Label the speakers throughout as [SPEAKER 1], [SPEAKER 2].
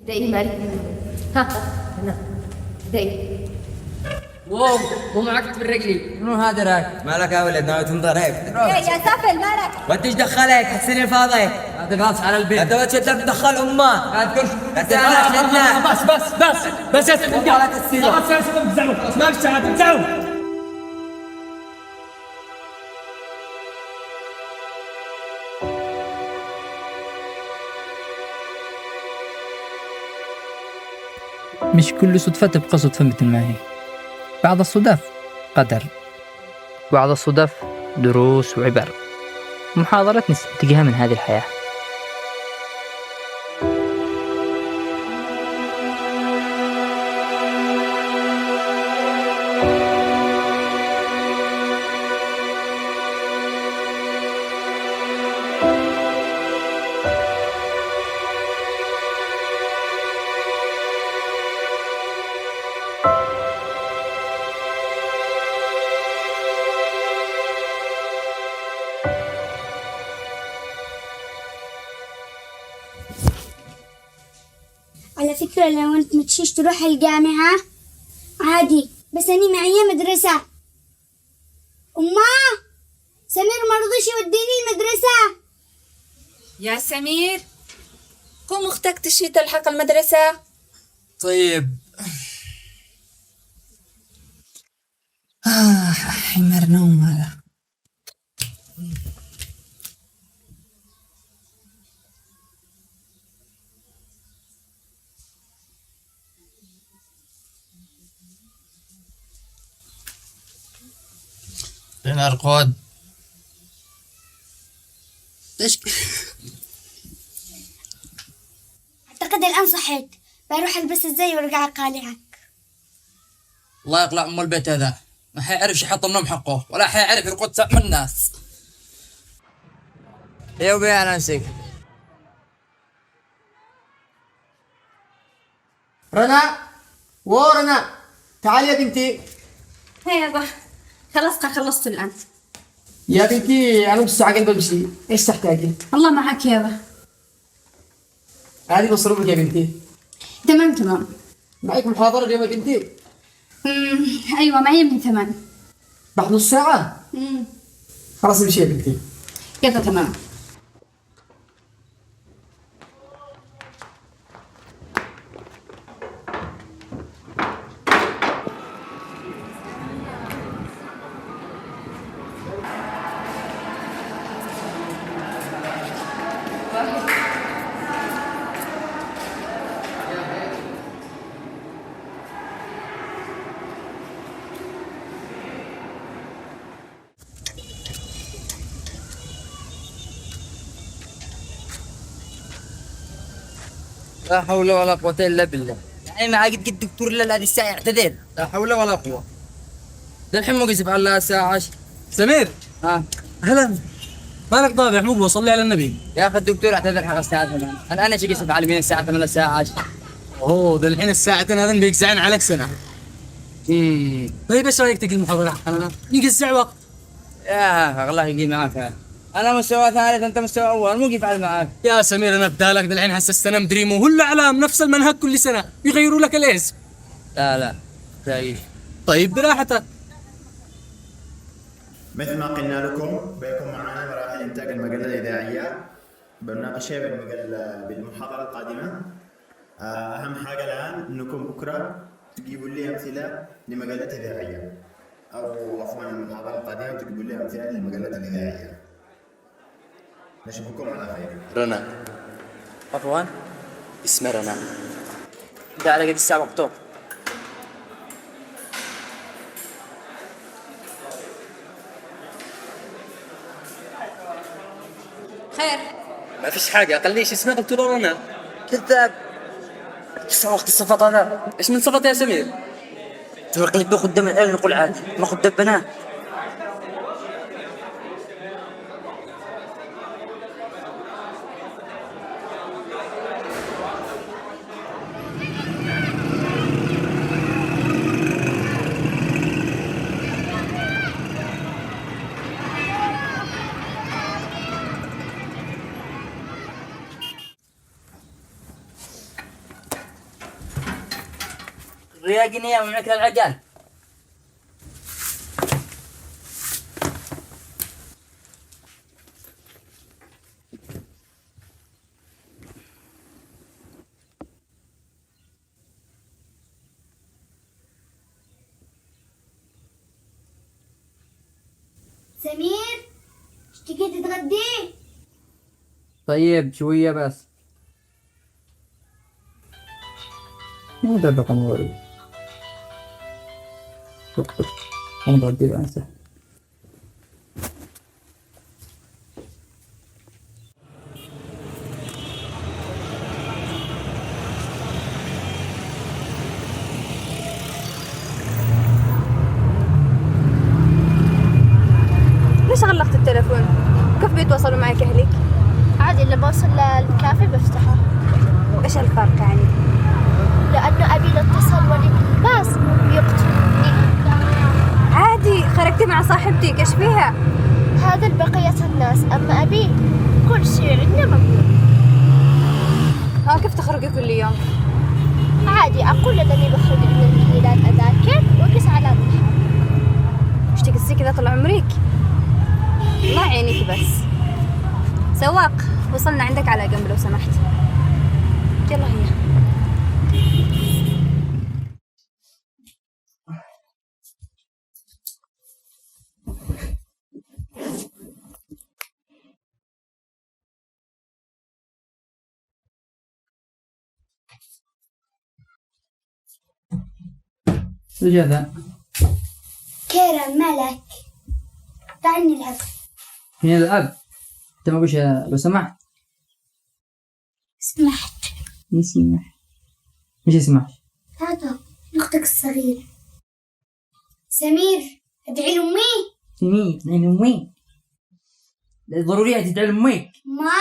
[SPEAKER 1] دقيقة مالك. ها هنا دقيقة.
[SPEAKER 2] واو مو معك بالرجلي.
[SPEAKER 3] منو هذا راك؟
[SPEAKER 4] مالك يا ولد ناوي تنضرب؟
[SPEAKER 1] يا سافل مالك؟
[SPEAKER 4] وانت ايش دخلك؟ حسني فاضي.
[SPEAKER 3] هذا غاص على البيت.
[SPEAKER 4] انت ما تشدك تدخل امه.
[SPEAKER 3] لا تقول
[SPEAKER 4] لا تدخل شدنا.
[SPEAKER 2] بس يا سيدي خلاص يا شباب تزعلوا خلاص ما في شهادة تزعلوا.
[SPEAKER 5] مش كل صدفة تبقى صدفة مثل ما هي. بعض الصدف قدر، بعض الصدف دروس وعبر، محاضرات نستنتجها من هذه الحياة.
[SPEAKER 6] على فكرة لو انت متشيش تروح الجامعة عادي، بس أنا معي مدرسة. سمير مرضيش يوديني المدرسة.
[SPEAKER 1] يا سمير قوم اختك تشي تلحق المدرسة.
[SPEAKER 3] طيب. حمار نوم هذا. فين أرقاد؟ ليش؟
[SPEAKER 6] أعتقد الآن صحيت، بروح ألبس الزي وارجع أقالعك.
[SPEAKER 3] الله يقلع أم البيت هذا، ما حيعرف يحط النوم حقه ولا حيعرف يرقد سقف الناس. يا وبي أنا نسيك.
[SPEAKER 7] رنا، رنا تعالي يا بنتي.
[SPEAKER 1] هيا يابا خلصت الآن.
[SPEAKER 7] يا بنتي أنا نص ساعة قبل بمشي، إيش تحتاجي؟
[SPEAKER 1] الله معك يابا.
[SPEAKER 7] هذه مصروفك يا بنتي.
[SPEAKER 1] تمام.
[SPEAKER 7] معك محاضرة اليوم يا بنتي؟
[SPEAKER 1] أيوة معي من 8.
[SPEAKER 7] بعد نص ساعة؟ خلاص امشي يا بنتي.
[SPEAKER 1] يلا تمام.
[SPEAKER 3] لا حول ولا قوة إلا بالله. يعني ما عاد قد دكتور إلا هذه الساعة يعتذر. لا حول ولا قوة. للحين مو قصف على الساعة 10.
[SPEAKER 2] سمير
[SPEAKER 3] ها
[SPEAKER 2] هلا مالك ضايع مو بصلي على النبي.
[SPEAKER 3] يا أخي الدكتور اعتذر حق الساعة 8. أنا شو قصف على من الساعة 8 للساعة 10.
[SPEAKER 2] اوه ده الحين الساعتين هذين بيجزعن عليك سنة. طيب ايش رايك تقل المحاضرة؟ انا يقزع وقت.
[SPEAKER 3] يا الله يقي معاك. أنا مستوى ثالث أنت مستوى أول مو يفعل معاك.
[SPEAKER 2] يا سمير انا بدالك ده الحين هسه السنة مدري مو هلا اعلام نفس المنهج كل سنة يغيروا لك الاسم.
[SPEAKER 3] لا تعيش.
[SPEAKER 2] طيب براحتك.
[SPEAKER 8] مثل ما قلنا لكم بيكون معنا مراحل إنتاج المجلة الإذاعية بنناقشها بالمحاضرة القادمة. أهم حاجة الآن إنكم بكرة تجيبوا لي أمثلة لمجلات إذاعية، أو عفوا المحاضرة القادمة تجيبوا لي أمثلة للمجلات الإذاعية. نشوفكم على خير.
[SPEAKER 4] رنا
[SPEAKER 3] عفوا
[SPEAKER 4] اسمها رنا.
[SPEAKER 3] ده على قد الساعة وقته.
[SPEAKER 1] خير.
[SPEAKER 2] ما فيش حاجة قليش اسمها قلت له رنا.
[SPEAKER 3] كذاب. لسه وقت الصفات هذا.
[SPEAKER 2] ايش من صفت يا سمير؟
[SPEAKER 3] تفرق لي باخذ دم العين نقول عاد ما اخذ دم بنات. رياقني يا ومعك العقال.
[SPEAKER 6] سمير، اشتكيت تتغدي؟
[SPEAKER 5] طيب شوية بس. هذا الرقم هو أنا بدي أنسى.
[SPEAKER 1] ليش غلقت التلفون؟ كيف بيتواصلوا معك أهلك؟
[SPEAKER 6] عادي لما أوصل للكافي بفتحه.
[SPEAKER 1] إيش الفرق يعني؟
[SPEAKER 6] لأنه أبي لو اتصل ولي الباص يقتلني.
[SPEAKER 1] عادي، خرجتي مع صاحبتك، إيش فيها؟
[SPEAKER 6] هذا البقية الناس، أما أبي كل شيء عندنا ممنوع.
[SPEAKER 1] كيف تخرجي كل يوم؟
[SPEAKER 6] عادي أقول أنني بخرج من الميلاد أذاكر وأجلس على البحر.
[SPEAKER 1] مش تقصي كذا طول عمرك؟ الله يعينك. بس سواق، وصلنا عندك على جنب لو سمحت. يلا هيا.
[SPEAKER 5] وش هذا؟
[SPEAKER 6] كيرا ملك، تعال نلعب.
[SPEAKER 5] هنا الأب. أنت ما بش لو سمحت.
[SPEAKER 6] سمحت.
[SPEAKER 5] يسمح. مش يسمح.
[SPEAKER 6] هذا أختك الصغيرة. سمير، ادعي لأمي.
[SPEAKER 5] سمير لأن أمي ضروري تدعي لأمك.
[SPEAKER 6] ما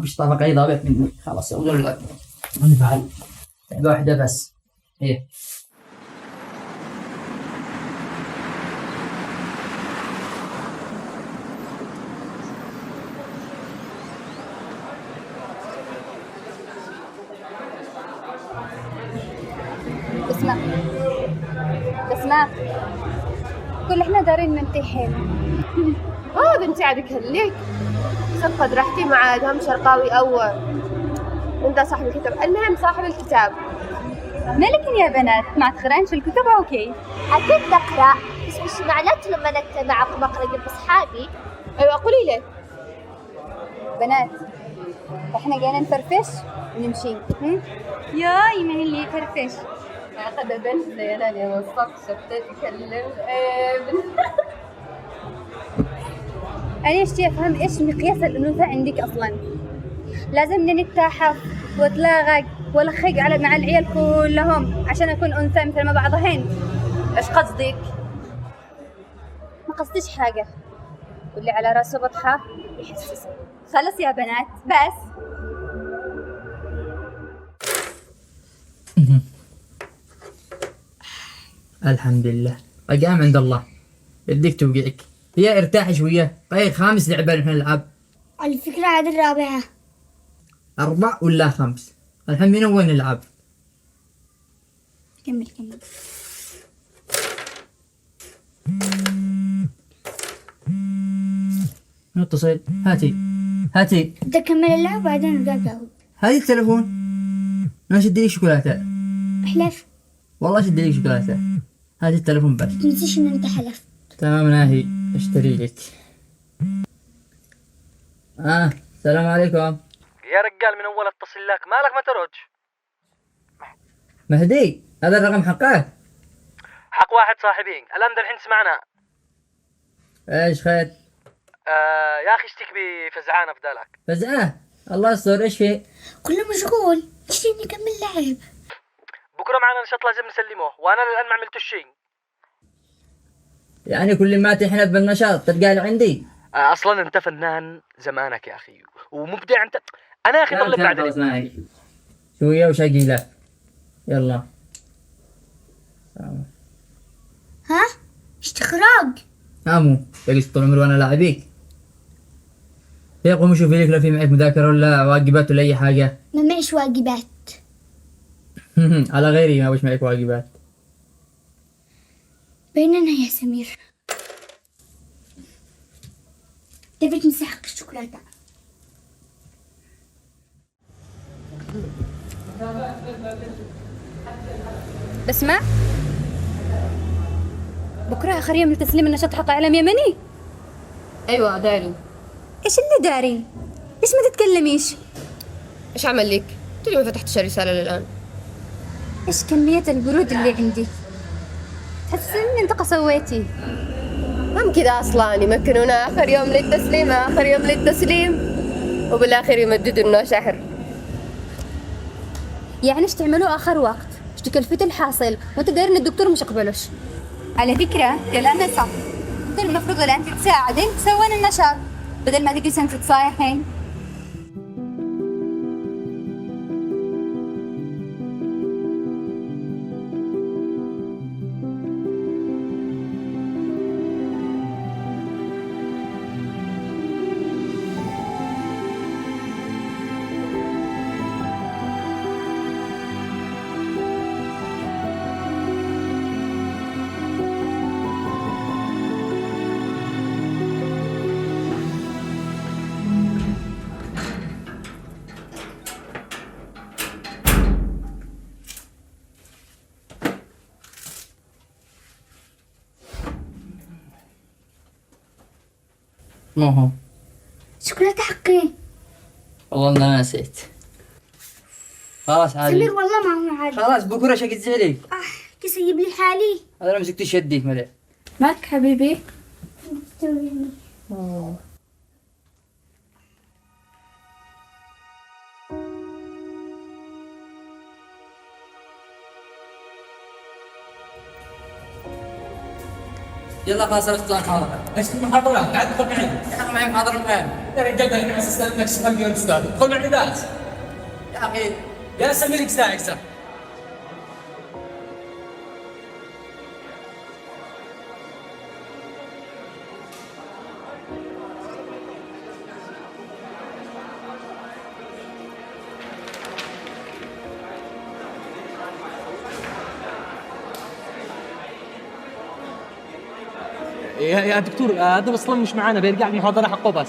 [SPEAKER 5] مش طبق أي ضابط مني. خلاص أقول لك نفعل لعبة واحدة بس. إيه
[SPEAKER 1] اسمع، كل احنا دارين نمتحن.
[SPEAKER 9] بنتي عادك هليك صفقة رحتي مع ادهم شرقاوي اول انت صاحب الكتاب. المهم صاحب الكتاب
[SPEAKER 1] مالكن يا بنات، ما تقرأين في الكتب؟ اوكي
[SPEAKER 6] أكيد نقرأ، بس مش معناته لما نجتمع بقرأ جنب أصحابي.
[SPEAKER 9] ايوه قولي لي.
[SPEAKER 1] بنات، احنا جايين نفرفش ونمشي. ياي ما هي اللي يفرفش. اخذ بنت ليالي يا وصف شفتي تكلم ابن. انا اشتي افهم ايش مقياس الانوثه عندك اصلا. لازم نتاحف واتلاغق والخق على مع العيال كلهم عشان اكون انثى مثل ما بعضهن. ايش قصدك؟ ما قصديش حاجه، واللي على راسه بطحه يحسسه. خلص يا بنات بس.
[SPEAKER 5] الحمد لله أقام عند الله. يديك توقعك. يا ارتاحي شوية. طيب 5 لعبة نحن نلعب.
[SPEAKER 6] على فكرة هذه الرابعة.
[SPEAKER 5] 4 ولا 5؟ الحين من وين نلعب؟
[SPEAKER 6] كمل.
[SPEAKER 5] نتصل. هاتي
[SPEAKER 6] بدي أكمل اللعب بعدين أرجع أجاوب.
[SPEAKER 5] هذه التلفون. أنا شدي لك شوكولاتة.
[SPEAKER 6] احلف.
[SPEAKER 5] والله شدي لك شوكولاتة. هاتي التلفون بس.
[SPEAKER 6] تنسيش إن أنت حلفت.
[SPEAKER 5] تمام ناهي، اشتري لك. السلام عليكم.
[SPEAKER 2] يا رجال من اول اتصل لك مالك ما ترد؟
[SPEAKER 5] مهدي، هذا الرقم حقك؟
[SPEAKER 2] حق واحد صاحبين الان ده الحين سمعنا.
[SPEAKER 5] ايش خير؟
[SPEAKER 2] يا اخي اشتك بفزعانه في دالك.
[SPEAKER 5] فزعة؟ الله يستر. ايش في؟
[SPEAKER 6] كله مشغول، اشتري نكمل لعب.
[SPEAKER 2] بكره معنا نشاط لازم نسلمه وانا الان ما عملتش شيء.
[SPEAKER 5] يعني كل ما تحنت بالنشاط تلقى لي عندي.
[SPEAKER 2] اصلا انت فنان زمانك يا اخي ومبدع انت. انا يا اخي طلب بعد
[SPEAKER 5] شوية وشقيلة. يلا.
[SPEAKER 6] ها؟ اشتخراج.
[SPEAKER 5] مو جلست طول عمري وانا لاعبيك. قوم شوفي لك لو في معك مذاكرة ولا واجبات ولا اي حاجة.
[SPEAKER 6] ما معيش واجبات.
[SPEAKER 5] على غيري ما وش معك واجبات.
[SPEAKER 6] بيننا يا سمير. تبي تمسح حق الشوكولاتة.
[SPEAKER 1] اسمع، بكرة آخر يوم لتسليم النشاط حق إعلام يمني.
[SPEAKER 9] ايوه داري.
[SPEAKER 1] إيش اللي داري؟ ليش ما تتكلميش؟
[SPEAKER 9] ايش اعمل لك؟ ترى ما فتحتش الرسالة للآن.
[SPEAKER 1] إيش كمية البرود اللي عندي؟ تحس إني انت سويتي.
[SPEAKER 9] هم كذا اصلا يمكنونا اخر يوم للتسليم، اخر يوم للتسليم، وبالاخر يمددوا لنا شهر.
[SPEAKER 1] يعني إيش تعملوا آخر وقت؟ إيش تكلفتوا الحاصل؟ وأنت داير إن الدكتور مش يقبلوش. على فكرة كلامنا صح. أنت المفروض الآن تساعدين تسوين النشاط بدل ما تجلسين أنت تصايحين.
[SPEAKER 5] مو هو.
[SPEAKER 6] شوكولاتة حقي.
[SPEAKER 5] والله أنا نسيت. خلاص عادي.
[SPEAKER 6] سمير والله ما هو عادي.
[SPEAKER 5] خلاص بكرة شقد زعلي.
[SPEAKER 6] كسيب لي حالي.
[SPEAKER 5] هذا أنا مسكتش يديك ملي.
[SPEAKER 1] مالك حبيبي؟
[SPEAKER 3] يلا خلاص عرفت المحاضرة.
[SPEAKER 2] ايش المحاضرة؟ قاعد تدخل معي.
[SPEAKER 3] انا معي محاضرة الآن.
[SPEAKER 2] يا رجال انا اساس انك سمعني يا استاذ. ادخل معي درس.
[SPEAKER 3] يا أخي
[SPEAKER 2] يا سمير اكسا. يا دكتور هذا اصلا مش معانا بيرجع المحاضرة حقه بس.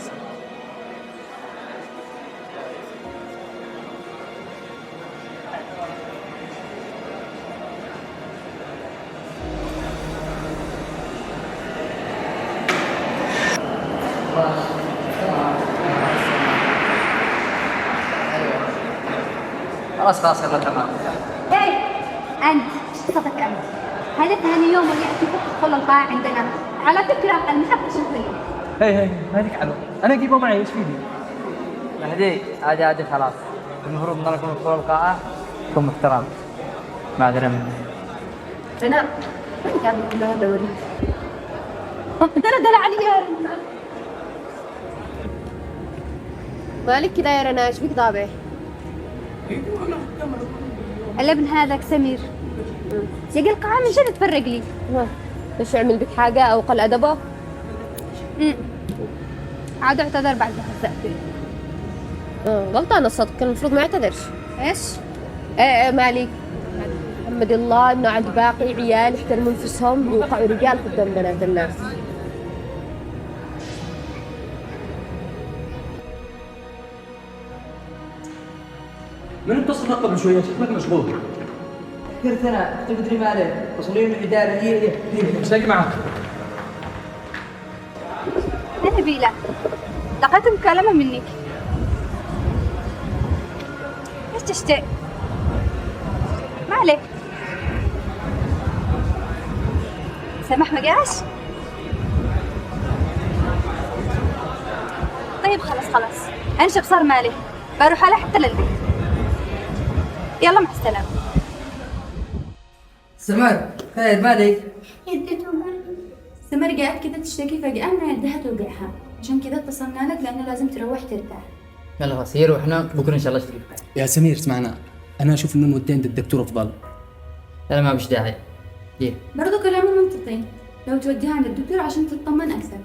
[SPEAKER 5] خلاص يلا تمام.
[SPEAKER 1] هاي أنت صدق أنت. هذا ثاني يوم اللي تدخل القاعة عندنا. على فكرة المحبة شوفي.
[SPEAKER 2] هي هذيك علو انا اجيبه معي ايش فيني؟
[SPEAKER 5] مهدي عادي خلاص. المفروض إن نكون في القاعة تكون محترم. ما أدري منه.
[SPEAKER 9] رنا وين قاعد كلها دوري؟
[SPEAKER 1] دل علي يا رنا.
[SPEAKER 9] مالك كذا يا رنا؟ ايش بك ضابع؟
[SPEAKER 1] الابن هذاك سمير يجي القاعة من جد تفرق لي.
[SPEAKER 9] ايش يعمل بك حاجة او قل ادبه؟
[SPEAKER 1] عاد اعتذر بعد ما هزأت.
[SPEAKER 9] غلطان الصدق، كان المفروض ما يعتذرش.
[SPEAKER 1] ايش؟
[SPEAKER 9] ايه مالك؟ محمد الله انه عند باقي عيال يحترموا انفسهم ويوقعوا رجال قدام بنات الناس.
[SPEAKER 2] من اتصل قبل شويه شكلك مشغول.
[SPEAKER 3] فكرت أنا تدري ما عليه تصميم الإداري
[SPEAKER 2] ايش لك معك؟
[SPEAKER 1] يا نبيلة لقيت مكالمة منك. ايش تشتاق؟ ما عليك. سمح ما جاش؟ طيب خلاص انشب صار مالي بروح على حتى للبيت. يلا مع السلامة.
[SPEAKER 3] سمر خير مالك؟
[SPEAKER 6] يدي توجعني.
[SPEAKER 1] سمر قاعد كذا تشتكي فجأة إن يدها توجعها، عشان كذا اتصلنا لك لأنه لازم تروح ترتاح.
[SPEAKER 5] يلا خلاص هي روحنا بكرة إن شاء الله اشتري.
[SPEAKER 2] يا سمير اسمعنا انا اشوف انه نودي عند الدكتور افضل.
[SPEAKER 5] لا ما بش داعي. ليه؟
[SPEAKER 1] برضو كلامه منطقي، لو توديها عند الدكتور عشان تطمن أكثر.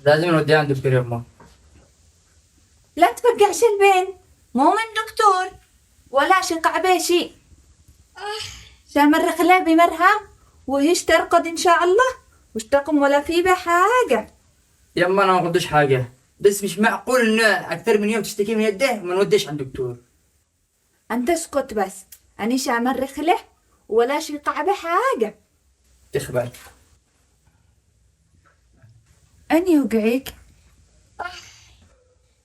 [SPEAKER 3] لازم نوديها عند الدكتور يما.
[SPEAKER 10] لا تفقعش البين، مو من دكتور ولا شق عبيشي. شامر خلاه بمرهم وهيش ترقد إن شاء الله وش تقوم ولا في بحاجة.
[SPEAKER 3] يما انا ما قدش حاجة، بس مش معقول ان اكثر من يوم تشتكي من يده وما نوديش عند الدكتور.
[SPEAKER 10] أنت اسكت بس، أني شامر خله ولا شق بحاجة.
[SPEAKER 3] تخبر
[SPEAKER 10] أني وقعيك.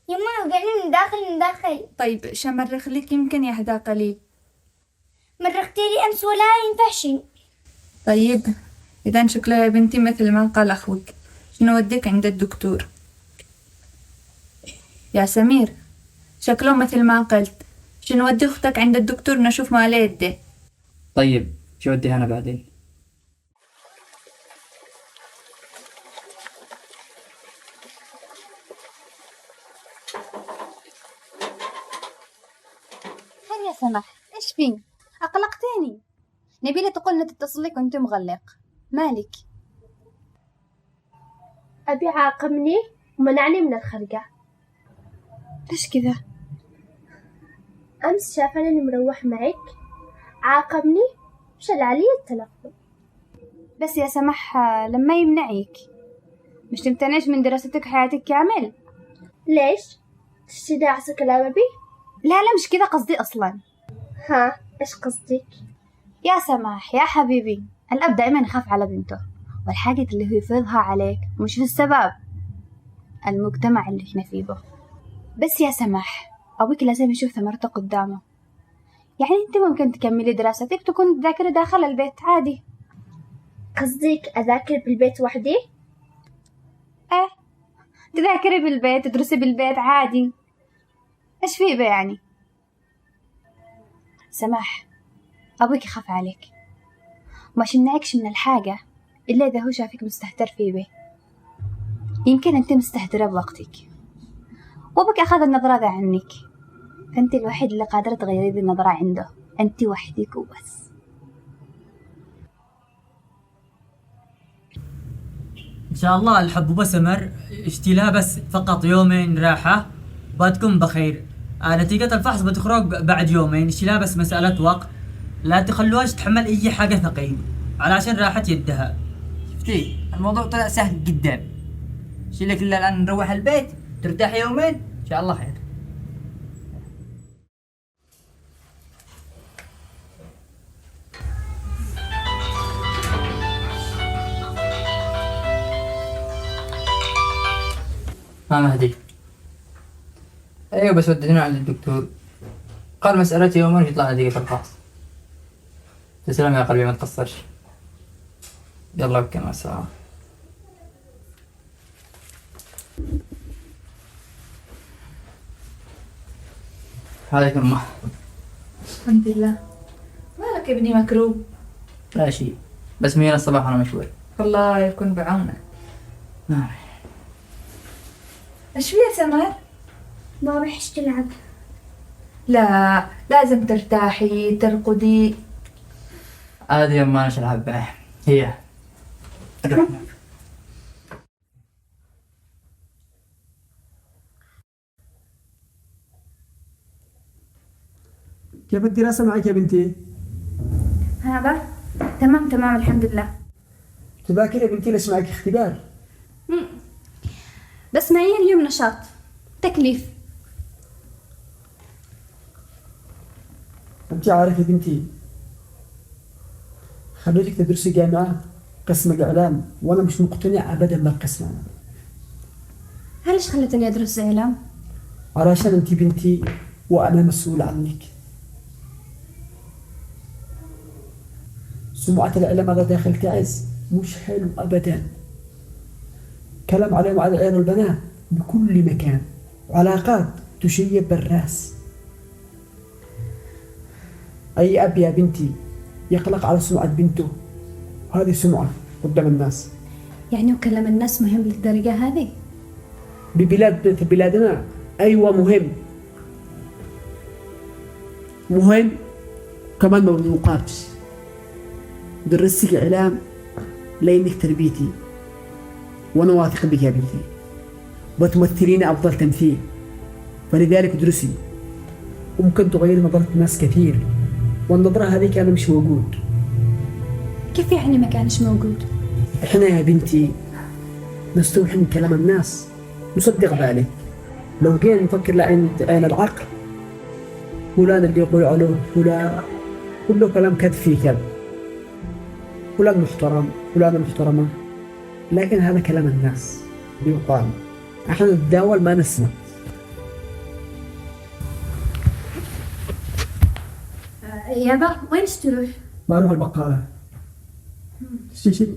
[SPEAKER 6] يما وقعني من داخل.
[SPEAKER 10] طيب شامر خليك يمكن يهدى قليل.
[SPEAKER 6] مرقتي لي أمس ولا ينفعش.
[SPEAKER 10] طيب إذا شكلها يا بنتي مثل ما قال أخوك، نوديك عند الدكتور. يا سمير شكله مثل ما قلت، نودي أختك عند الدكتور نشوف ما عليه يده.
[SPEAKER 3] طيب شو وديها انا بعدين؟
[SPEAKER 1] هل يا سمح، ايش في؟ اقلقتيني. نبيلة تقولنا تتصل لك وانت مغلق، مالك؟
[SPEAKER 9] أبي عاقبني ومنعني من الخرقة.
[SPEAKER 1] ليش كذا؟
[SPEAKER 9] أمس شافني إني مروح معك، عاقبني وشل علي التلفون.
[SPEAKER 1] بس يا سمح لما يمنعك مش تمتنعش من دراستك حياتك كامل؟
[SPEAKER 9] ليش؟ تشتي أعصي كلام أبي؟
[SPEAKER 1] لا مش كذا قصدي أصلا.
[SPEAKER 9] ها إيش قصدك؟
[SPEAKER 1] يا سماح يا حبيبي، الأب دائما يخاف على بنته، والحاجة اللي هو يفرضها عليك مش في السبب المجتمع اللي احنا فيه به. بس يا سماح أبوك لازم يشوف ثمرته قدامه. يعني انت ممكن تكملي دراستك تكون تذاكري داخل البيت عادي.
[SPEAKER 9] قصدك أذاكر بالبيت وحدي؟
[SPEAKER 1] ايه تذاكري بالبيت تدرسي بالبيت عادي، ايش فيه بيه يعني؟ سماح أبوك يخاف عليك، مش يمنعكش من الحاجة إلا إذا هو شافك مستهتر فيه به. يمكن أنت مستهترة بوقتك وأبوك أخذ النظرة ذا عنك، فأنت الوحيد اللي قادرة تغيري ذي النظرة عنده، أنت وحدك وبس.
[SPEAKER 4] ان شاء الله الحب بسمر اشتيلها بس فقط يومين راحة وبتكون بخير. نتيجة الفحص بتخرج بعد يومين، اشتيلها بس مسألة وقت، لا تخلوهاش تحمل اي حاجة ثقيل علشان راحة يدها.
[SPEAKER 3] شفتي الموضوع طلع سهل جدا. شيلك الا الان نروح البيت ترتاح يومين ان شاء الله خير. ها مهدي. ايوه بس ودينا عند الدكتور، قال مسألة يومين يطلع نتيجة الفحص. تسلم يا قلبي ما تقصرش. يلا بك مع السلامة. هذيك أمه.
[SPEAKER 10] الحمد لله. مالك يا ابني مكروب؟
[SPEAKER 3] لا شيء، بس من الصباح أنا مشوي.
[SPEAKER 10] الله يكون بعونك.
[SPEAKER 3] نعم.
[SPEAKER 10] ايش في يا سمر؟
[SPEAKER 6] ما بحش تلعب.
[SPEAKER 10] لا لازم ترتاحي ترقدي.
[SPEAKER 3] هذه يما أنا ألعب معه هي. نروح.
[SPEAKER 7] كيف الدراسة معك يا بنتي؟
[SPEAKER 1] هذا تمام الحمد لله.
[SPEAKER 7] تذاكر يا بنتي ليش معك اختبار؟
[SPEAKER 1] بس معي اليوم نشاط تكليف.
[SPEAKER 7] انت عارف يا بنتي خلوتك تدرسي جامعة قسم اعلام وانا مش مقتنع ابدا بالقسم.
[SPEAKER 1] ليش خلتني ادرس اعلام؟
[SPEAKER 7] علشان انت بنتي وانا مسؤول عنك. سمعة العلم هذا داخل تعز مش حلو ابدا. كلام عليهم على العيال والبنات بكل مكان، وعلاقات تشيب بالراس. اي اب يا بنتي يقلق على سمعة بنته، هذه سمعة قدام الناس.
[SPEAKER 1] يعني وكلام الناس مهم للدرجة هذه؟
[SPEAKER 7] في بلادنا ايوه مهم كمان ما بنقابش. درستك اعلام لانك تربيتي وانا واثق بك يا بنتي. وتمثلين أفضل تمثيل، فلذلك ادرسي وممكن تغير نظرة ناس كثير، والنظرة هذيك أنا مش موجود.
[SPEAKER 6] كيف يعني ما كانش موجود؟
[SPEAKER 7] إحنا يا بنتي نستوحي من كلام الناس، نصدق ذلك. لو جينا نفكر لعين العقل، فلان اللي يقول عليه فلان كله كلام كذب في كذب، فلان محترم فلان محترمة، لكن هذا كلام الناس بيقال، احنا نتداول ما نسمع.
[SPEAKER 6] يابا وين تروح؟
[SPEAKER 7] ما اروح البقالة. شي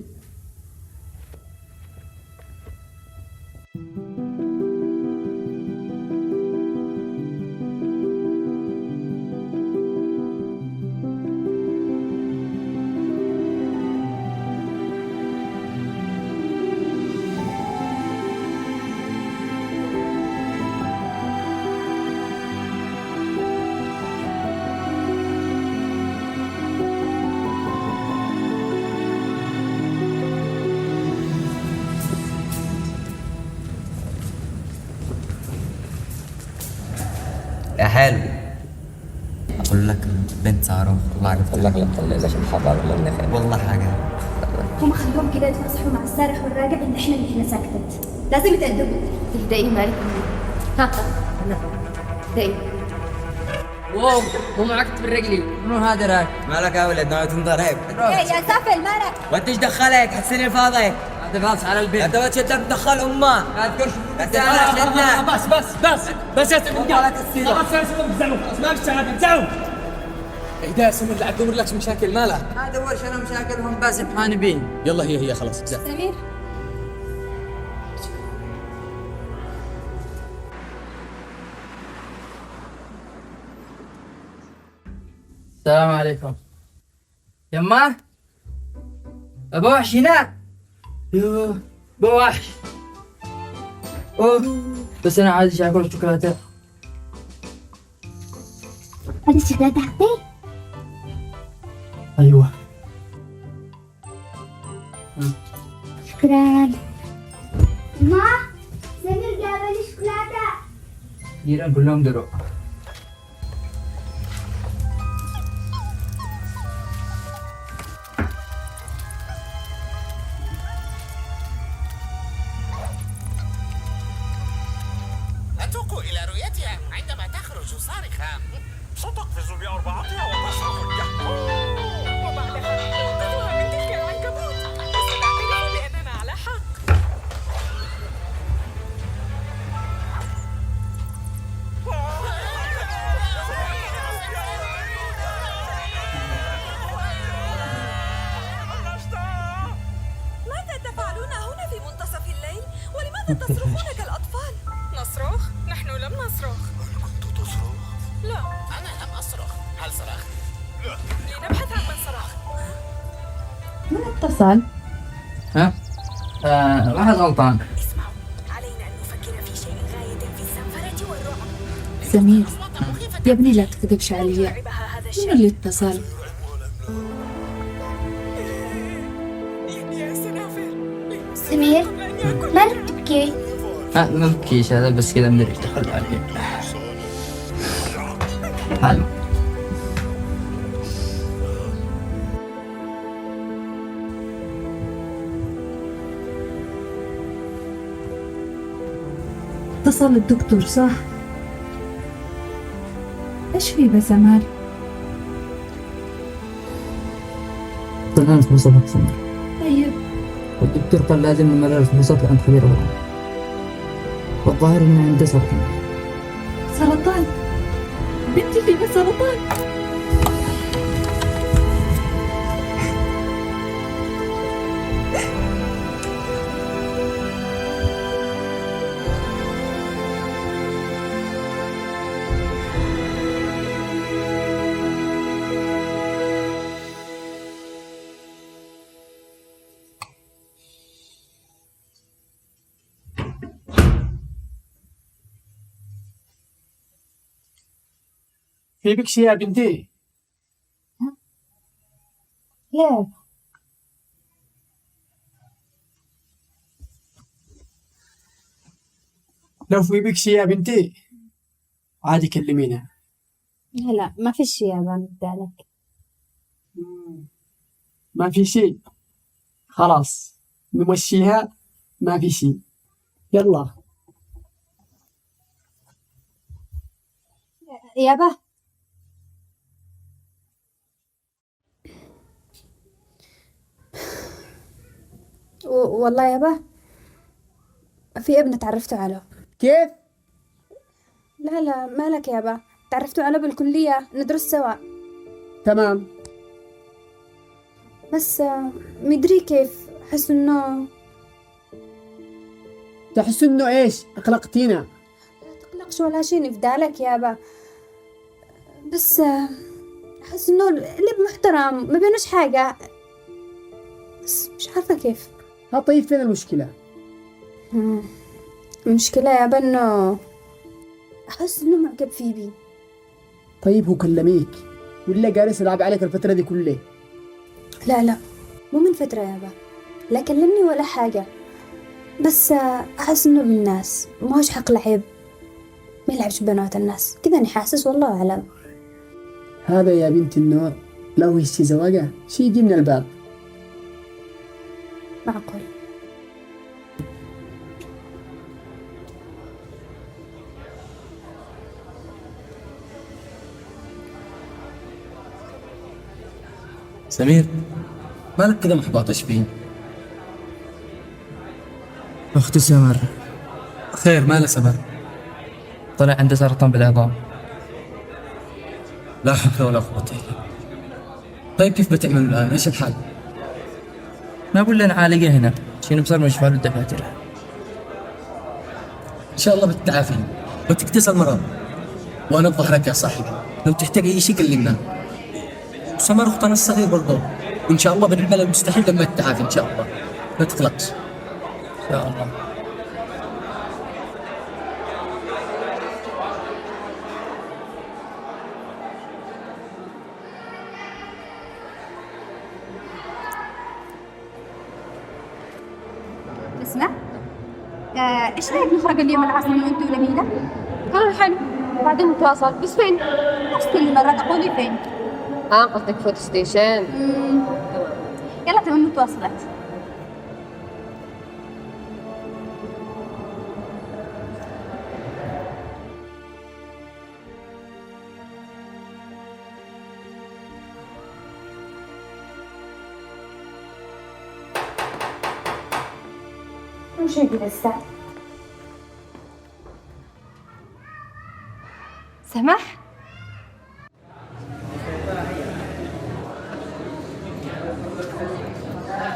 [SPEAKER 11] يا حلو، اقول لك بنت صاروخ والله عرفت لك ليش الحضر ولا والله حاجه.
[SPEAKER 6] هم خلوهم كده يتفصحوا مع السارح والراجع ان احنا اللي هنا ساكتت. لازم يتأدبوا.
[SPEAKER 9] تهدئي مالك. ها تهدئي.
[SPEAKER 2] واو مو معكت بالرجلي، منو هذا راك؟
[SPEAKER 11] مالك يا ولد ناوي تنضرب؟
[SPEAKER 6] ايه يا سافل مالك؟
[SPEAKER 11] وانت ايش دخلك؟ حسني فاضك.
[SPEAKER 2] هذا فاص على البيت.
[SPEAKER 11] انت ما تشدك تدخل امه. لا تذكرش انت شدنا.
[SPEAKER 2] بس يا سمير خلاص يا سمير بزعوا خلاص ما فيش هذا بزعوا. اهدى يا سمير لا تدور لك مشاكل مالك.
[SPEAKER 3] ما ادورش انا مشاكلهم بس محانبين.
[SPEAKER 2] يلا هي خلاص بزعوا.
[SPEAKER 6] سمير
[SPEAKER 3] السلام عليكم. يما ابو وحش هنا. يوه ابو وحش. اوه بس انا عايز اكل شوكولاته.
[SPEAKER 6] هذه الشوكولاتة حقتي؟
[SPEAKER 3] ايوه
[SPEAKER 6] شكرا. ما سمير جاب لي شوكولاتة.
[SPEAKER 3] جيران كلهم دروا.
[SPEAKER 12] أتوق إلى رؤيتها عندما تخرج صارخة ستقفز بأربعتها وتصرخ اليهو، وبعدها تنقذها من تلك العنكبوت وستعترف بأننا على حق.
[SPEAKER 13] ماذا تفعلون هنا في منتصف الليل؟ ولماذا تصرخون كالأطفال؟ نصرخ؟ نحن لم نصرخ.
[SPEAKER 12] هل كنت تصرخ؟
[SPEAKER 13] لا.
[SPEAKER 12] أنا لم أصرخ. هل صرخت؟ لا.
[SPEAKER 13] لنبحث عن من صرخ.
[SPEAKER 10] من اتصل؟
[SPEAKER 3] ها؟ واحد غلطان.
[SPEAKER 13] اسمعوا، علينا أن نفكر في شيء غاية في الزنفرة والرعب.
[SPEAKER 10] سمير يا ابني لا تكذبش علي. من اللي اتصل؟
[SPEAKER 13] يا سنافر
[SPEAKER 6] سمير مالك تبكي؟
[SPEAKER 3] ما بكيش هذا بس كذا مدري ايش دخل عليه. حلو.
[SPEAKER 10] اتصل الدكتور صح؟ ايش في بسمات؟
[SPEAKER 3] الآن في مصطفى سمر.
[SPEAKER 10] طيب
[SPEAKER 3] والدكتور قال لازم نمرر الفحوصات عند خبير الورم، والظاهر انه عنده سرطان.
[SPEAKER 10] سرطان؟ بنتي فيها سرطان؟
[SPEAKER 7] في بك شيء يا بنتي؟
[SPEAKER 10] لا
[SPEAKER 7] لو في بك شي يا بنتي عادي كلمينا.
[SPEAKER 1] لا ما في شي يابا بدالك.
[SPEAKER 7] ما في شي، خلاص نمشيها، ما في شي. يلا
[SPEAKER 1] يابا والله يابا في ابن تعرفت عليه.
[SPEAKER 7] كيف؟
[SPEAKER 1] لا مالك يابا، تعرفت عليه بالكلية ندرس سوا.
[SPEAKER 7] تمام.
[SPEAKER 1] بس مدري كيف أحس إنه.
[SPEAKER 7] تحس انه ايش؟ اقلقتينا.
[SPEAKER 1] تقلقش ولا شي نفدالك يابا، بس أحس إنه اللي محترم ما بينوش حاجة، بس مش عارفة كيف.
[SPEAKER 7] ها طيب فين المشكلة؟
[SPEAKER 1] المشكلة يابا إنه أحس إنه معجب فيه بي.
[SPEAKER 7] طيب هو كلميك ولا جالس يلعب عليك الفترة دي كلها؟
[SPEAKER 1] لا مو من فترة يابا، لا كلمني ولا حاجة، بس أحس إنه بالناس ما هوش حق لعب، ما يلعبش بنات الناس كذا، أنا حاسس والله أعلم.
[SPEAKER 7] هذا يا بنت النوع لو هشي زواجه شي يجي من الباب.
[SPEAKER 1] معقول.
[SPEAKER 2] سمير مالك كذا محبط ايش فيه؟
[SPEAKER 3] أختي سمر
[SPEAKER 2] خير ماله سمر؟
[SPEAKER 3] طلع عنده سرطان بالعظام.
[SPEAKER 2] لا حول ولا قوة الا بالله. طيب كيف بتعملوا الان؟ ايش الحال؟
[SPEAKER 3] ما بقول لنا عالقة هنا، شنو بصير مش فعلوا الدكاترة.
[SPEAKER 2] ان شاء الله بتتعافي وتكتسى المرض، وانا بظهرك يا صاحبي، لو تحتاج اي شيء كلمنا. سمر اختنا الصغير برضه، وان شاء الله بنعمل المستحيل لما تتعافي ان شاء الله، لا تقلقش.
[SPEAKER 3] إن شاء الله.
[SPEAKER 1] اسمع، ايش رايك نخرج اليوم العصر انا وانت ونبيلة؟
[SPEAKER 9] حلو، بعدين نتواصل. بس فين؟
[SPEAKER 1] نفس كل مرة تقولي فين؟
[SPEAKER 9] قصدك فوتو ستيشن.
[SPEAKER 1] يلا تمام متواصلات. وش يقول الساعة؟ سمح؟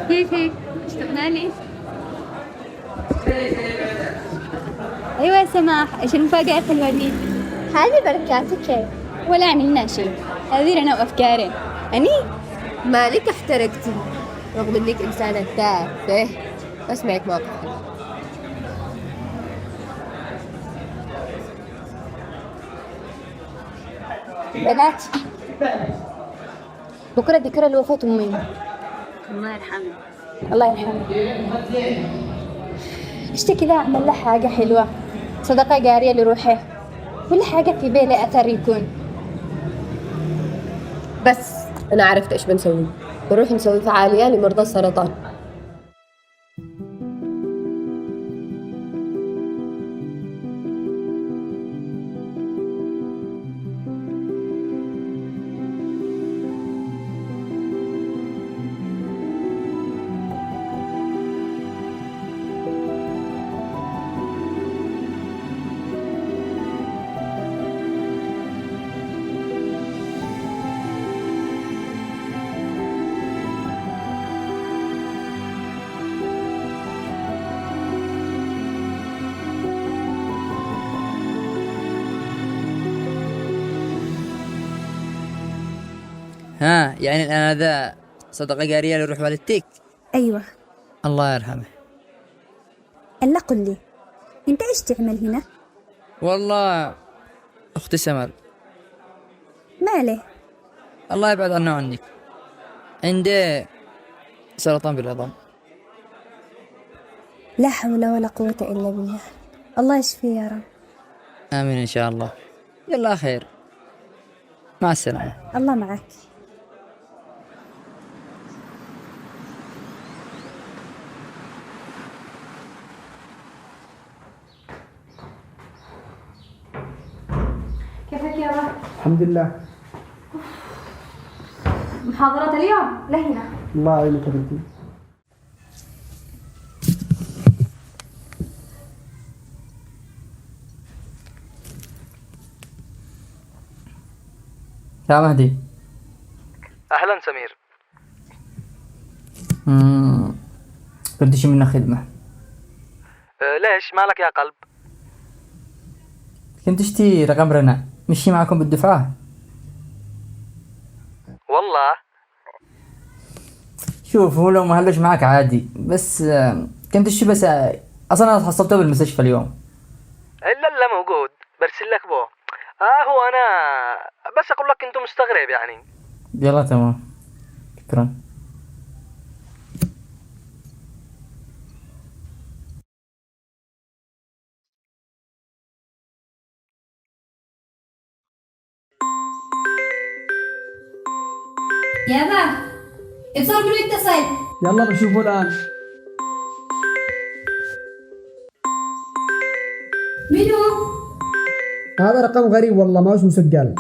[SPEAKER 1] كيفك؟ اشتقنا لي. ايوه يا سماح، ايش المفاجأة الحلوة دي؟
[SPEAKER 6] هذه بركاتك.
[SPEAKER 1] ولا عملنا شيء، هذه انا وافكاري. اني
[SPEAKER 9] مالك احترقتي رغم انك انسانة تافه، بس معك موقف حلو.
[SPEAKER 1] بنات،
[SPEAKER 9] بكرة ذكرى لوفاة أمي.
[SPEAKER 1] الله يرحمه. الله يرحمه. اشتكي لها اعمل لها حاجة حلوة، صدقة جارية لروحه، ولا حاجة في بالي أثر يكون.
[SPEAKER 9] بس أنا عرفت إيش بنسوي، بنروح نسوي فعالية لمرضى السرطان.
[SPEAKER 5] ها يعني الآن هذا صدقة جارية لروح والدتك؟
[SPEAKER 6] أيوة.
[SPEAKER 5] الله يرحمه.
[SPEAKER 6] ألا قل لي، أنت إيش تعمل هنا؟
[SPEAKER 5] والله أختي سمر.
[SPEAKER 6] ماله؟
[SPEAKER 5] الله يبعد عنه عنك، عنده سرطان بالعظام.
[SPEAKER 6] لا حول ولا قوة إلا بالله.
[SPEAKER 1] الله يشفيه يا رب.
[SPEAKER 5] آمين إن شاء الله. يلا خير، مع السلامة.
[SPEAKER 1] الله معك. كيفك يا رب؟
[SPEAKER 7] الحمد لله.
[SPEAKER 1] محاضرة اليوم لهنا.
[SPEAKER 7] الله يعينك يا بنتي.
[SPEAKER 3] يا مهدي.
[SPEAKER 5] أهلا سمير.
[SPEAKER 3] بديش منك خدمة.
[SPEAKER 5] ليش مالك يا قلب؟
[SPEAKER 3] كنت اشتي رقم رنا مشي معكم بالدفعة.
[SPEAKER 5] والله
[SPEAKER 3] شوف هو لو ما هلش معك عادي، بس كنت اشتي بس اصلا انا حصلته بالمستشفى اليوم.
[SPEAKER 5] إلا موجود برسل لك بو. هو أنا بس أقول لك أنتم مستغرب يعني.
[SPEAKER 3] يلا تمام، شكرا.
[SPEAKER 6] يابا ابصر منو يتصل.
[SPEAKER 7] يلا بشوفه الآن.
[SPEAKER 6] منو؟
[SPEAKER 7] هذا رقم غريب والله، ما هوش مسجل.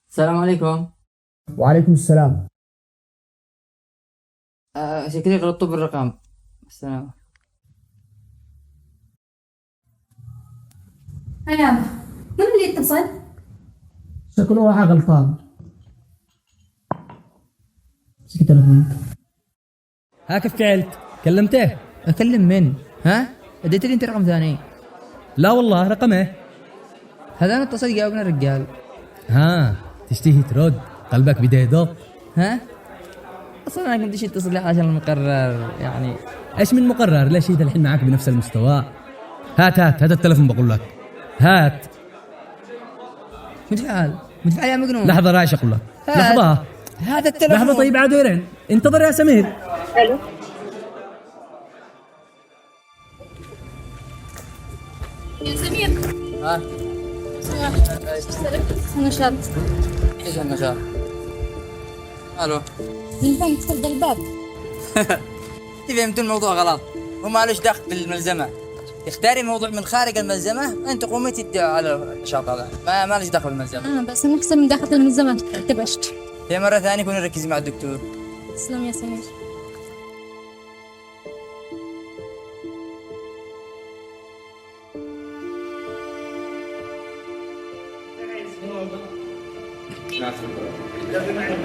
[SPEAKER 3] السلام عليكم.
[SPEAKER 7] وعليكم السلام.
[SPEAKER 3] شكلي غلطتوا بالرقم. السلام.
[SPEAKER 6] يابا منو اللي يتصل؟
[SPEAKER 7] شكله واحد غلطان. مسك تلفون.
[SPEAKER 2] ها كيف فعلت؟ كلمته؟
[SPEAKER 5] أكلم من؟ ها؟ اديت لي أنت رقم ثاني؟
[SPEAKER 2] لا والله، رقمه
[SPEAKER 5] هذا أنا اتصل جاوبنا الرجال.
[SPEAKER 2] ها تشتهي ترد؟ قلبك بدا يدق.
[SPEAKER 5] ها؟ أصلا أنا كنت اتصل لي عشان المقرر يعني.
[SPEAKER 2] ايش من مقرر؟ ليش هي الحين معك بنفس المستوى؟ هات التلفون بقول لك. هات.
[SPEAKER 5] متفعل يا مجنون.
[SPEAKER 2] لحظة رايش أقول لك. لحظة.
[SPEAKER 5] هذا التلفون.
[SPEAKER 2] لحظة طيب عاد يرن. انتظر يا سمير.
[SPEAKER 1] الو يا سمير. نشاط.
[SPEAKER 3] ايش النشاط؟ الو.
[SPEAKER 6] ينفع تفضل الباب؟
[SPEAKER 3] فهمتوا الموضوع غلط، وما لهش دخل بالملزمة. اختاري موضوع من خارج الملزمة، انت قومي تدعي على النشاط هذا، ما لهش دخل بالملزمة.
[SPEAKER 1] بس نحسن من داخل الملزمة تبشت.
[SPEAKER 3] هي مرة ثانية كوني ركزي مع الدكتور.
[SPEAKER 1] تسلم يا سمير.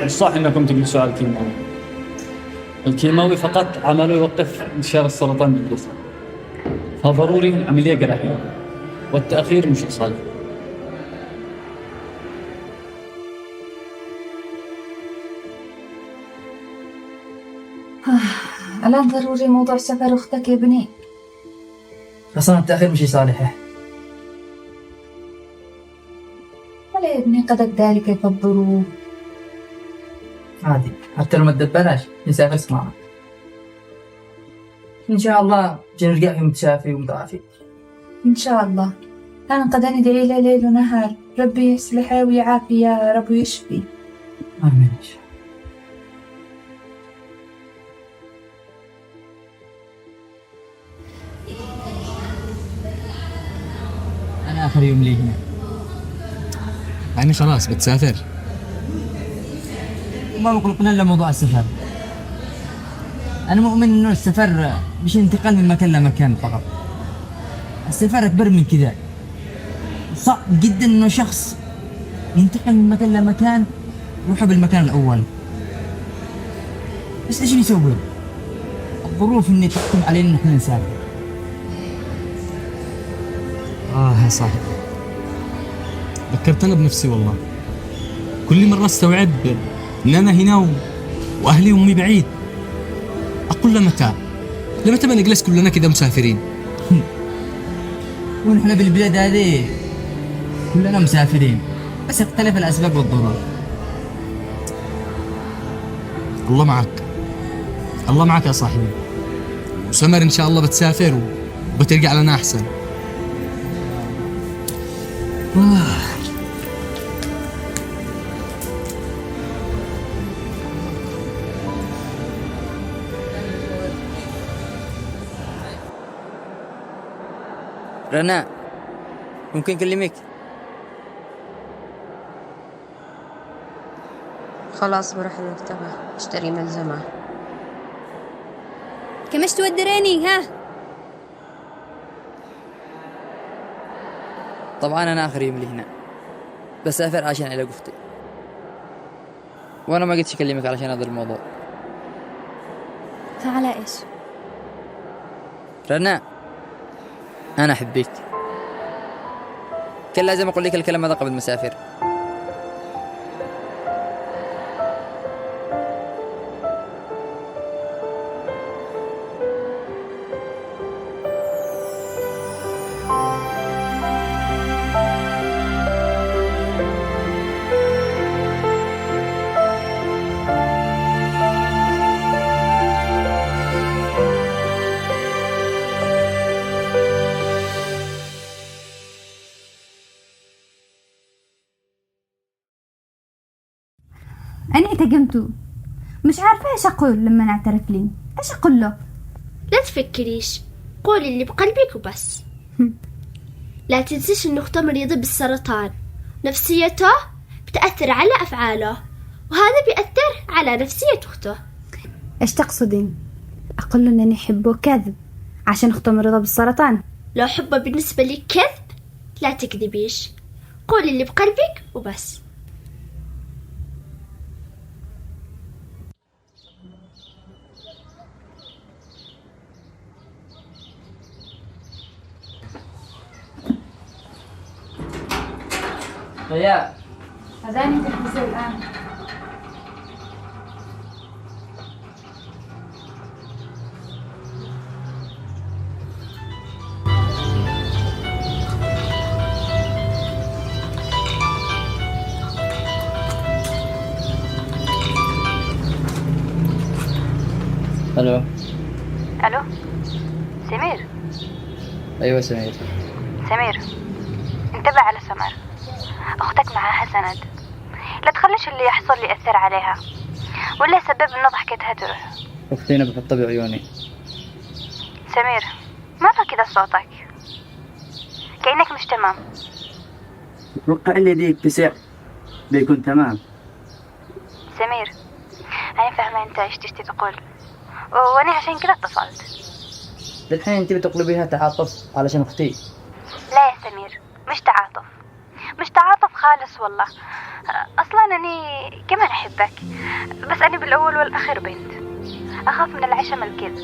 [SPEAKER 14] صح انكم تجلسوا على الكيماوي. الكيماوي فقط عمله يوقف انتشار السرطان بالجسم، فضروري عملية جراحية، والتأخير مش صالح.
[SPEAKER 10] الآن ضروري موضوع سفر أختك يا بني.
[SPEAKER 3] اصلا التأخير مش صالحة.
[SPEAKER 10] ولا يا ابني قدر ذلك كيف الظروف.
[SPEAKER 3] عادي، حتى لو ما تدبرش نسافر معك. ان شاء الله نرجع في متشافي ومتعافي.
[SPEAKER 10] إن شاء الله. أنا قد ندعي له ليل ونهار، ربي يصلحه ويعافي يا رب ويشفي.
[SPEAKER 3] آمين. أنا آخر يوم لي هنا.
[SPEAKER 2] يعني خلاص بتسافر؟
[SPEAKER 3] ما مقلقنا إلا موضوع السفر. أنا مؤمن إنه السفر مش انتقال من مكان لمكان فقط. السفر أكبر من كذا. صعب جدا إنه شخص ينتقل من مكان لمكان يروح بالمكان الأول. بس إيش نسوي؟ الظروف إني تحكم علينا إن إحنا نسافر.
[SPEAKER 2] يا صاحبي ذكرتنا بنفسي والله. كل مرة استوعب إن أنا هنا وأهلي وأمي بعيد. أقول لمتى بنجلس كلنا كده مسافرين؟
[SPEAKER 3] ونحن بالبلاد هذه كلنا مسافرين، بس اختلف الأسباب والظروف.
[SPEAKER 2] الله معك. الله معك يا صاحبي، وسمر إن شاء الله بتسافر وبترجع لنا أحسن.
[SPEAKER 5] رنا ممكن أكلمك؟
[SPEAKER 15] خلاص بروح المكتبة اشتري ملزمة.
[SPEAKER 1] كمش تودريني ها؟
[SPEAKER 5] طبعا أنا آخر يوم لي هنا، بسافر عشان ألاقي أختي، وأنا ما قلتش أكلمك علشان هذا الموضوع.
[SPEAKER 1] فعلى إيش؟
[SPEAKER 5] رنا أنا أحبك، كان لازم أقول لك الكلام هذا قبل ما أسافر.
[SPEAKER 1] أنا اعتقمته، مش عارفة إيش أقول لما نعترف لي. إيش أقول له؟
[SPEAKER 16] لا تفكريش، قولي اللي بقلبك وبس. لا تنسيش إنه أخته مريضة بالسرطان، نفسيته بتأثر على أفعاله، وهذا بيأثر على نفسية أخته.
[SPEAKER 1] إيش تقصدين؟ أقول له إنني أحبه كذب عشان أخته مريضة بالسرطان؟
[SPEAKER 16] لو حبه بالنسبة لي كذب لا تكذبيش، قولي اللي بقلبك وبس.
[SPEAKER 5] ضياء
[SPEAKER 1] أذاني التلفزيون الآن.
[SPEAKER 5] ألو.
[SPEAKER 17] ألو سمير.
[SPEAKER 5] أيوة سمير.
[SPEAKER 17] سمير انتبه على سمر، أختك معاها سند، لا تخليش اللي يحصل لي يأثر عليها ولا يسبب إنه ضحكتها تروح.
[SPEAKER 5] أختي أنا بحطها بعيوني.
[SPEAKER 17] سمير مرة كذا صوتك كأنك مش تمام.
[SPEAKER 18] اتوقع اللي ديك بسع بيكون تمام.
[SPEAKER 17] سمير أنا فاهمة أنت إيش تشتي تقول، وأنا عشان كذا اتصلت.
[SPEAKER 5] للحين أنت بتقلبيها تعاطف علشان أختي؟
[SPEAKER 17] لا يا سمير، مش تعاطف، مش تعاطف خالص والله. أصلا أني كمان أحبك، بس أنا بالأول والأخير بنت، أخاف من العشم الكذب،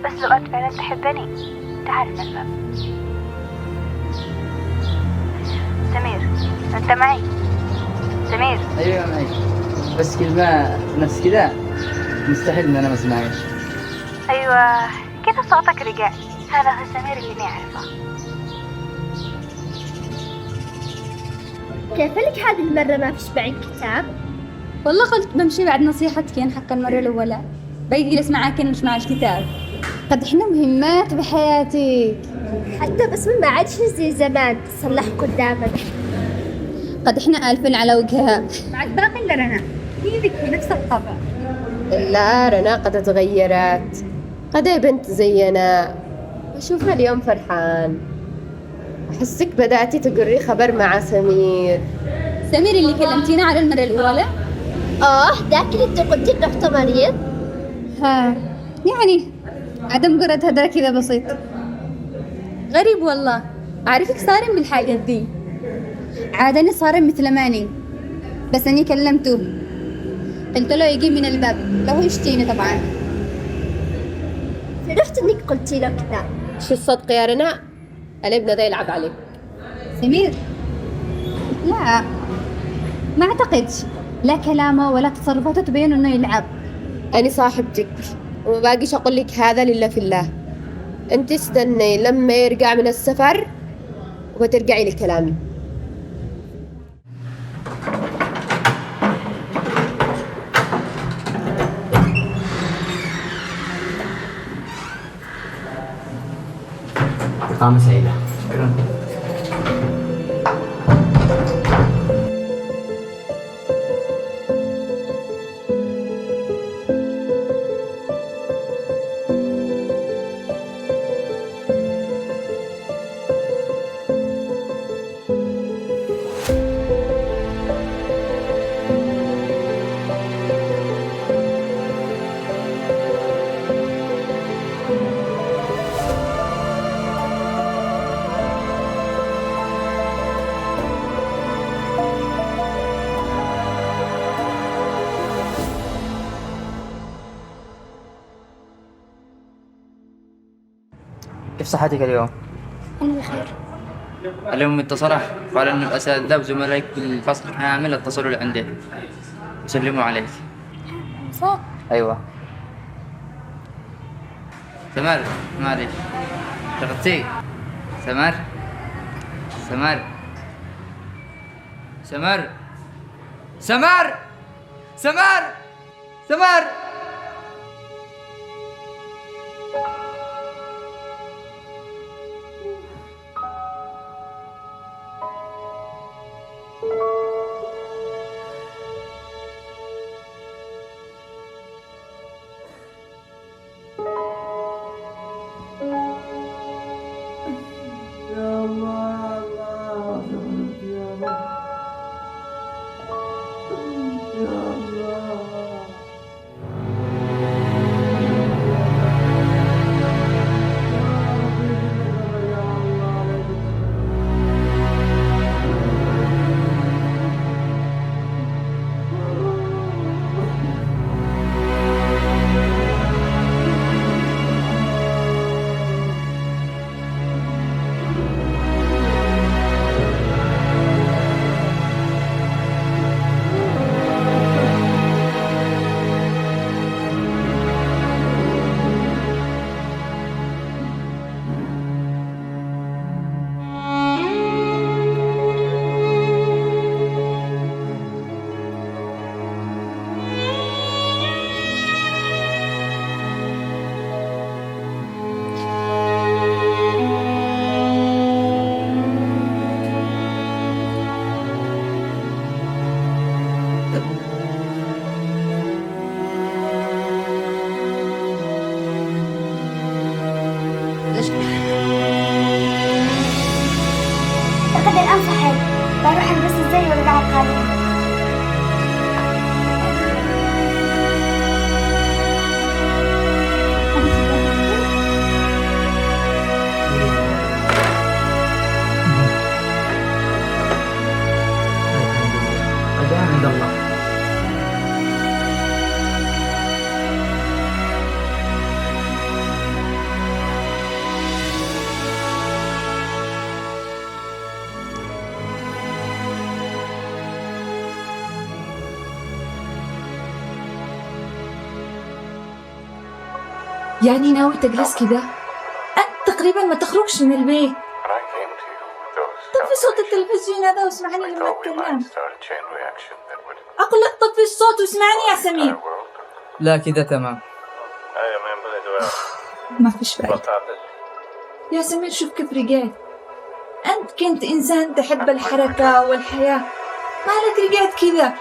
[SPEAKER 17] بس لو أنت فعلا تحبني تعال نفهم. سمير أنت معي؟ سمير.
[SPEAKER 5] أيوة معي، بس كلمة نفس كذا مستحيل إن أنا ما أسمعك.
[SPEAKER 17] أيوة كذا صوتك رجع، هذا هو سمير اللي نعرفه.
[SPEAKER 16] كيف لك هذه المرة ما فيش بعد كتاب؟
[SPEAKER 1] والله قلت بمشي بعد نصيحتك حق المرة الأولى، بيجلس معاك مش مع الكتاب. قد إحنا مهمات بحياتك،
[SPEAKER 16] حتى بس ما عادش زي زمان تصلح قدامك.
[SPEAKER 1] قد إحنا ألفين على وجهها مع الباقي إلا رنا، هي ذيك نفس الطبع.
[SPEAKER 9] لا رنا قد تغيرت، قد هي بنت زينا، وشوفها اليوم فرحان. أحسك بدأتي تقري خبر مع سمير.
[SPEAKER 1] سمير اللي كلمتينا على المرة الأولى؟
[SPEAKER 16] ذاك اللي انت قلتي انه اخته مريض؟
[SPEAKER 1] ها يعني عدم قرأت هذا كذا بسيط. غريب والله، أعرفك صارم بالحاجات دي، عادني صارم مثل ماني، بس أني كلمته قلت له يجي من الباب لو يشتيني طبعا.
[SPEAKER 16] فرحت انك قلتي له كذا.
[SPEAKER 9] شو الصدق يا رنا؟ الابن ده يلعب عليك.
[SPEAKER 1] سمير لا ما أعتقدش، لا كلامه ولا تصرفاته تبين انه يلعب.
[SPEAKER 9] أنا صاحبتك وما باقيش أقول لك هذا لله في الله. أنت استني لما يرجع من السفر وترجعي لكلامي.
[SPEAKER 11] إقامة سعيدة.
[SPEAKER 3] شكرا. كيف صحتك اليوم؟
[SPEAKER 6] أنا بخير.
[SPEAKER 3] اليوم اتصل قال إن الأساتذة وزملائك في الفصل كامل اتصلوا لعندك وسلموا عليك.
[SPEAKER 6] صح؟
[SPEAKER 3] أيوة. سمر مالي شغلتي. سمر سمر سمر سمر سمر سمر
[SPEAKER 6] لقد الآن صحيت. بروح ألبس الزي وارجع القادمة.
[SPEAKER 3] عند الله.
[SPEAKER 10] يعني ناوي تجلس كذا؟ أنت تقريبا ما تخرجش من البيت. طفي صوت التلفزيون هذا واسمعني لما أتكلم. أقول لك طفي الصوت واسمعني يا سمير.
[SPEAKER 3] لا كذا تمام.
[SPEAKER 10] ما فيش فايدة. يا سمير شوف كيف رجعت. أنت كنت إنسان تحب الحركة والحياة، مالك رجعت كذا؟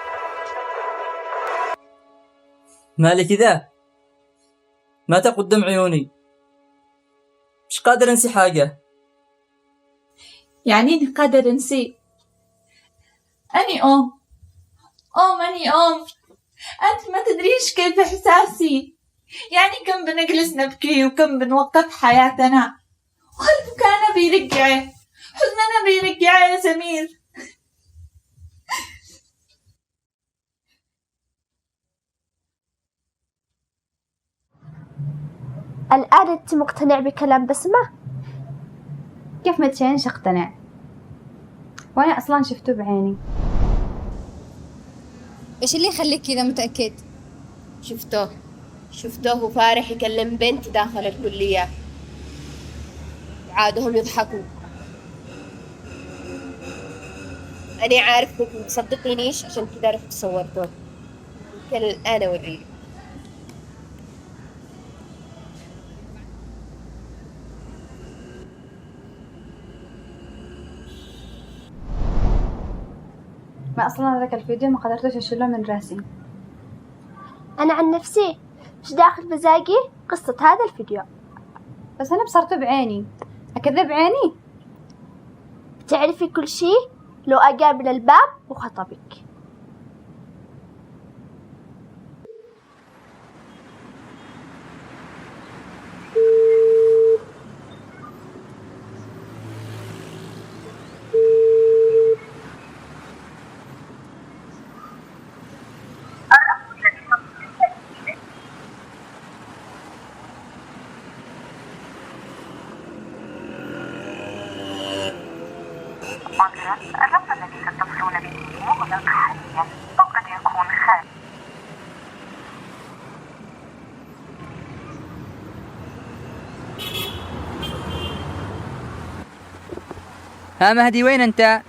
[SPEAKER 3] مالي كذا؟ مات قدام عيوني، مش قادر أنسي حاجة.
[SPEAKER 10] يعني أني قادر أنسي؟ أني أني أنت ما تدريش كيف إحساسي. يعني كم بنجلس نبكي وكم بنوقف حياتنا وخلفك بيرجع، حزننا بيرجع يا سمير.
[SPEAKER 16] الآن أنت مقتنع بكلام بسمة؟
[SPEAKER 1] كيف ما تشينش اقتنع؟ وأنا أصلا شفته بعيني.
[SPEAKER 9] إيش اللي يخليك كذا متأكد؟ شفته وفارح يكلم بنت داخل الكلية، عادهم يضحكوا. أنا عارف إنك متصدقينيش عشان كذا رحت صورته. يمكن الآن أوريك.
[SPEAKER 1] ما أصلا ذاك الفيديو ما قدرتش أشيله من راسي.
[SPEAKER 16] أنا عن نفسي مش داخل مزاجي قصة هذا الفيديو.
[SPEAKER 1] بس أنا بصرته بعيني، أكذب عيني؟
[SPEAKER 16] بتعرفي كل شي لو أقابل الباب وخطبك.
[SPEAKER 17] الرقم الذي تتصلون به مغلق حاليا وقد يكون خالي.
[SPEAKER 5] ها مهدي وين انت؟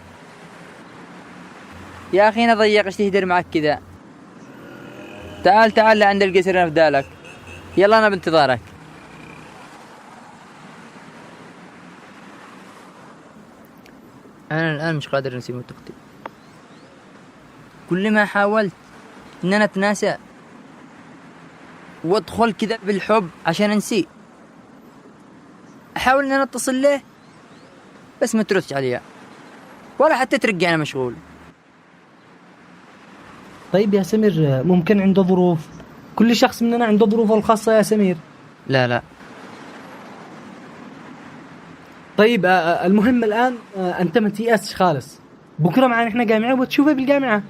[SPEAKER 5] يا اخي انا ضيق ايش تهدر معك كذا؟ تعال لعند القصر انا بدالك. يلا انا بانتظارك. انا الان مش قادر انسى موت اختي. كل ما حاولت ان انا اتناسى وادخل كذا بالحب عشان انسيه، احاول ان انا اتصل له بس ما تردش عليها ولا حتى ترجع. انا مشغول.
[SPEAKER 7] طيب يا سمير، ممكن عنده ظروف، كل شخص مننا عنده ظروفه الخاصة يا سمير.
[SPEAKER 5] لا
[SPEAKER 7] طيب المهم الآن أنت ما تيأسش خالص، بكرة معنا إحنا جامعة وتشوفه بالجامعة.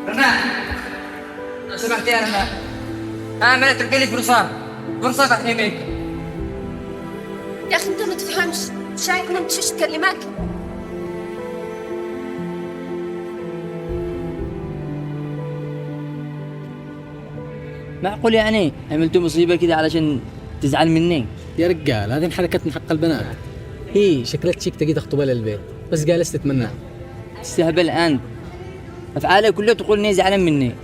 [SPEAKER 5] رنا لو سمحت يا رنا، عملت تلقى لي فرصة تحريمك.
[SPEAKER 16] يا أخي أنت ما تفهمش، شايف إن مش تكلمك.
[SPEAKER 5] معقول يعني عملتوا مصيبة كذا علشان تزعل مني؟
[SPEAKER 2] يا رجال هذه حركات من حق البنات. هي شكلت شيك تجي تخطبها للبيت بس جالس تتمنى.
[SPEAKER 5] تستهبل أنت، أفعالها كلها تقول إني زعلان مني.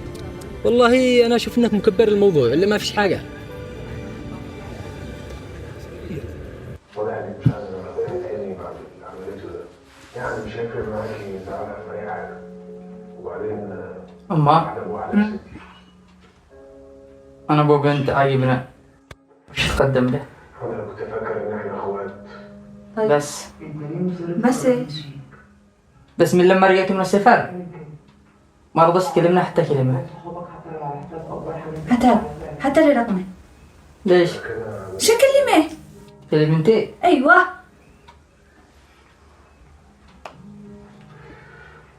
[SPEAKER 2] والله أنا أشوف إنك مكبر الموضوع اللي ما فيش حاجة.
[SPEAKER 19] يعني مش هيفرق معاكي زعلها في أي حاجة. وبعدين
[SPEAKER 3] أما أنا أبو بنت عايبنا وش تقدم له؟
[SPEAKER 19] أنا كنت فاكر إن إحنا أخوات.
[SPEAKER 10] بس إيش؟
[SPEAKER 3] بس من لما رجعت من السفر ما رضيت تكلمنا حتى كلمة.
[SPEAKER 10] حتى لي رقمي.
[SPEAKER 3] ليش؟
[SPEAKER 10] شو كلمة؟
[SPEAKER 3] كلمتي؟
[SPEAKER 10] أيوة.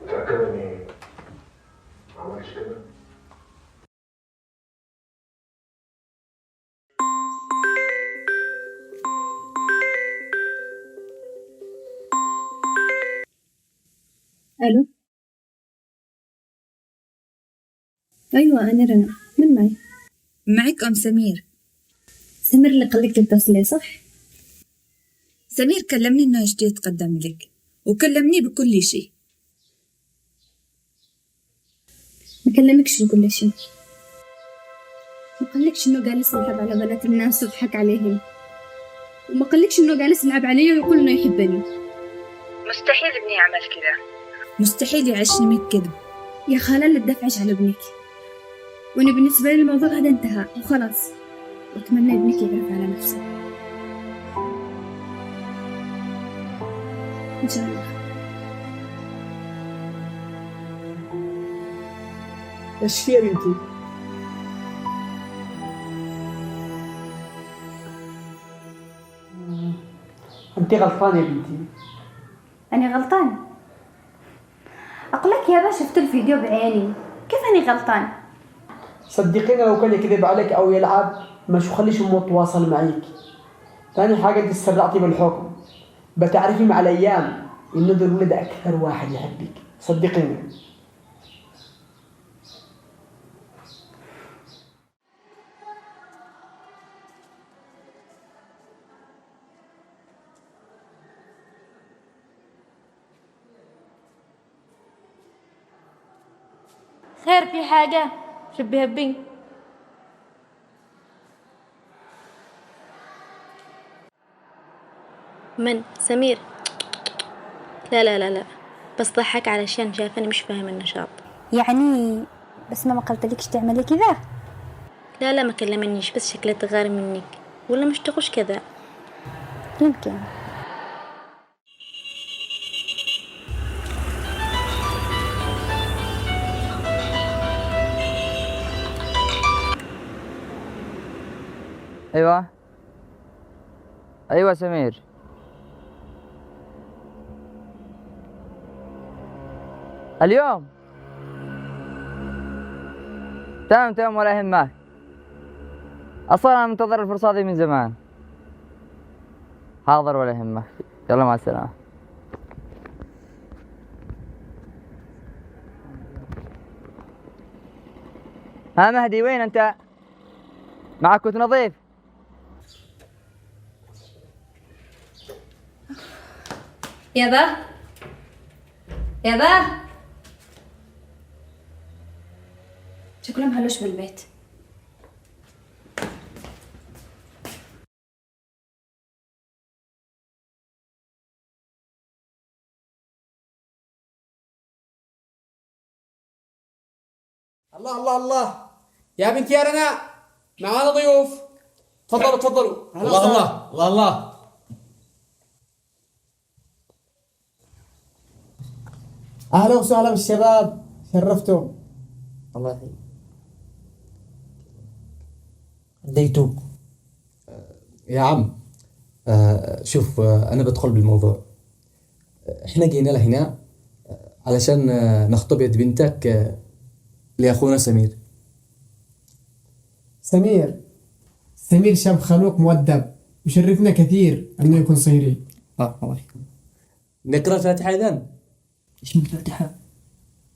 [SPEAKER 19] متأكدة إني ما عملتش كده؟
[SPEAKER 1] ألو. أيوة أنا رنا، من معي؟
[SPEAKER 10] معك أم سمير.
[SPEAKER 1] سمير اللي قال لك تتصلي صح؟
[SPEAKER 10] سمير كلمني إنه يشتي يتقدم لك وكلمني بكل شيء.
[SPEAKER 1] ما كلمكش بكل شيء، ما قالكش إنه جالس يلعب على بنات الناس ويضحك عليهم، وما قالكش إنه جالس يلعب علي ويقول إنه يحبني.
[SPEAKER 10] مستحيل ابني يعمل كذا، مستحيل يعشمك كذب.
[SPEAKER 1] يا خالة لا تدافعش على ابنك، وأنا بالنسبة لي الموضوع هذا انتهى وخلاص، وأتمنى ابنك يعرف على نفسه إن شاء الله.
[SPEAKER 7] إيش في يا بنتي؟ أنت غلطانة يا بنتي.
[SPEAKER 1] أنا غلطان؟ أقول لك يابا شفت الفيديو بعيني، كيف أنا غلطان؟
[SPEAKER 7] صدقيني لو كان يكذب عليك أو يلعب ما شو خليش أمه تواصل معك. ثاني حاجة أنت استرعتي بالحكم، بتعرفي مع الأيام إنه ذا الولد أكثر واحد يحبك، صدقيني.
[SPEAKER 10] خير في حاجة؟ شبه بي.
[SPEAKER 20] من سمير؟ لا لا لا لا، بس ضحك علشان شايفني مش فاهم النشاط.
[SPEAKER 6] يعني بس ما قلتلكش تعملي كذا؟
[SPEAKER 20] لا لا ما كلمنيش، بس شكلها تغار منك ولا مش تغش كذا.
[SPEAKER 6] يمكن.
[SPEAKER 3] ايوه سمير. اليوم تمام ولا يهمك. اصلا انا منتظر الفرصة دي من زمان. حاضر ولا يهمك. يلا مع السلامة. ها مهدي وين انت؟ معك كنت نظيف؟
[SPEAKER 1] يابا شكله مهلوش بالبيت.
[SPEAKER 21] الله الله الله يا بنتي يا رنا، معانا ضيوف. تفضلوا.
[SPEAKER 2] الله الله الله الله.
[SPEAKER 21] اهلا وسهلا بالشباب، شرفتم.
[SPEAKER 3] الله يحييك.
[SPEAKER 2] ديتوك يا عم. شوف، أنا بدخل بالموضوع. إحنا جينا لهنا علشان نخطب يد بنتك لأخونا سمير.
[SPEAKER 21] سمير شاب خلوق مؤدب، وشرفنا كثير إنه يكون صهري.
[SPEAKER 3] الله.
[SPEAKER 2] نقرأ الفاتحة إذن.
[SPEAKER 3] ايش من الفاتحة؟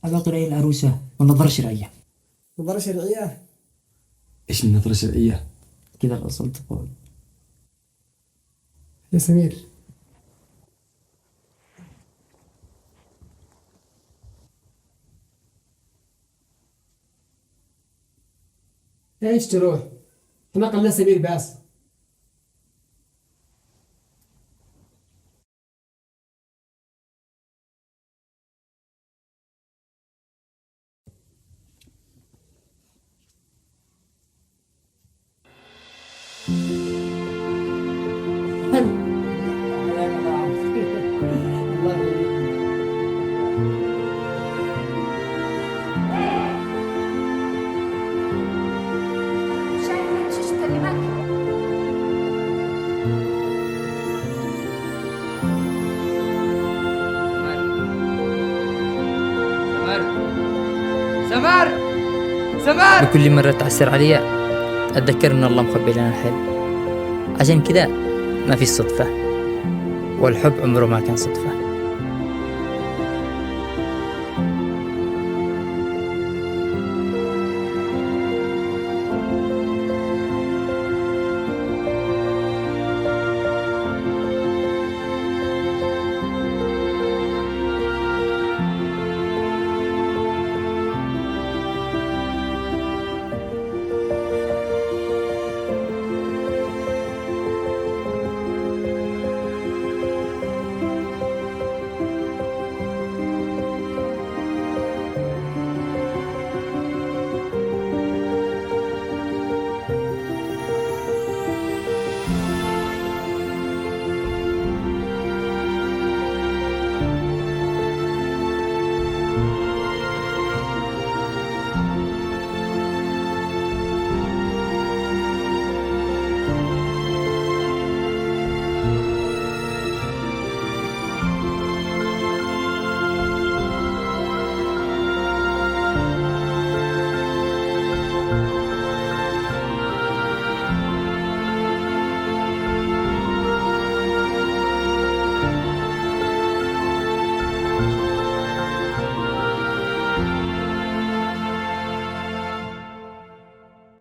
[SPEAKER 3] على طريق العروسة والنظرة الشرعية.
[SPEAKER 21] نظرة شرعية؟
[SPEAKER 2] إيش النظرة الشرعية؟
[SPEAKER 3] كذا الأصل تقول.
[SPEAKER 21] يا سمير، ايش تروح؟ احنا قلنا سمير بس.
[SPEAKER 5] سمر بكل مرة تعسر علي أتذكر إن الله مخبي لنا الحل. عشان كذا ما في صدفة، والحب عمره ما كان صدفة.